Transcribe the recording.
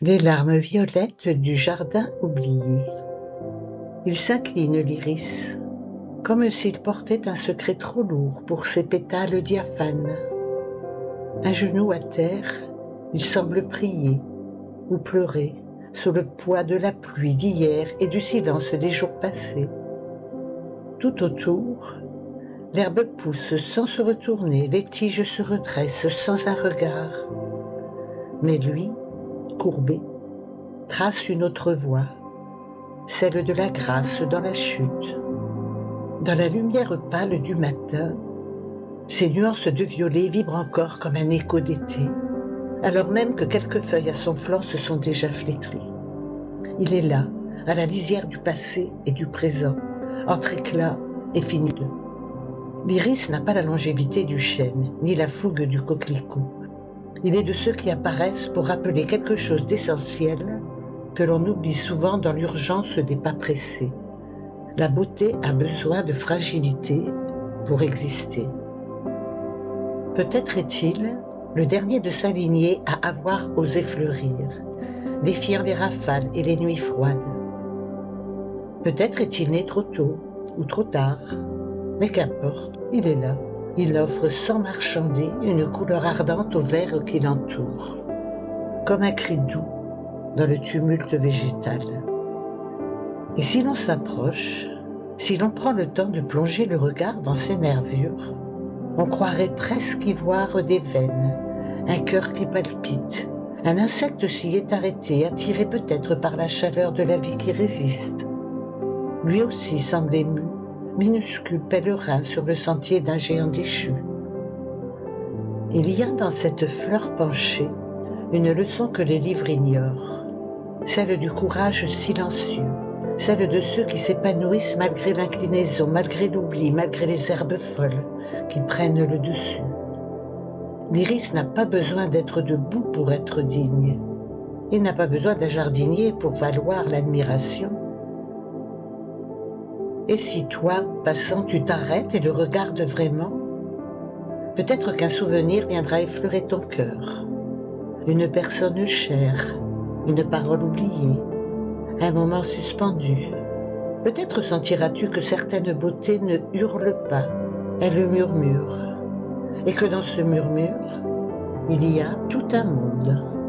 Les larmes violettes du jardin oublié. Il s'incline, l'iris, comme s'il portait un secret trop lourd pour ses pétales diaphanes. Un genou à terre, il semble prier ou pleurer sous le poids de la pluie d'hier et du silence des jours passés. Tout autour, l'herbe pousse sans se retourner, les tiges se redressent sans un regard. Mais lui, courbé, trace une autre voie, celle de la grâce dans la chute. Dans la lumière pâle du matin, ces nuances de violet vibrent encore comme un écho d'été, alors même que quelques feuilles à son flanc se sont déjà flétries. Il est là, à la lisière du passé et du présent, entre éclat et finitude. L'iris n'a pas la longévité du chêne, ni la fougue du coquelicot. Il est de ceux qui apparaissent pour rappeler quelque chose d'essentiel que l'on oublie souvent dans l'urgence des pas pressés. La beauté a besoin de fragilité pour exister. Peut-être est-il le dernier de sa lignée à avoir osé fleurir, défiant les rafales et les nuits froides. Peut-être est-il né trop tôt ou trop tard, mais qu'importe, il est là. Il offre sans marchander une couleur ardente au verre qui l'entoure, comme un cri doux dans le tumulte végétal. Et si l'on s'approche, si l'on prend le temps de plonger le regard dans ses nervures, on croirait presque y voir des veines, un cœur qui palpite. Un insecte s'y est arrêté, attiré peut-être par la chaleur de la vie qui résiste. Lui aussi semble ému, minuscule pèlerin sur le sentier d'un géant déchu. Il y a dans cette fleur penchée une leçon que les livres ignorent, celle du courage silencieux, celle de ceux qui s'épanouissent malgré l'inclinaison, malgré l'oubli, malgré les herbes folles qui prennent le dessus. L'iris n'a pas besoin d'être debout pour être digne. Il n'a pas besoin d'un jardinier pour valoir l'admiration. Et si toi, passant, tu t'arrêtes et le regardes vraiment, peut-être qu'un souvenir viendra effleurer ton cœur. Une personne chère, une parole oubliée, un moment suspendu. Peut-être sentiras-tu que certaines beautés ne hurlent pas, elles murmurent, et que dans ce murmure, il y a tout un monde.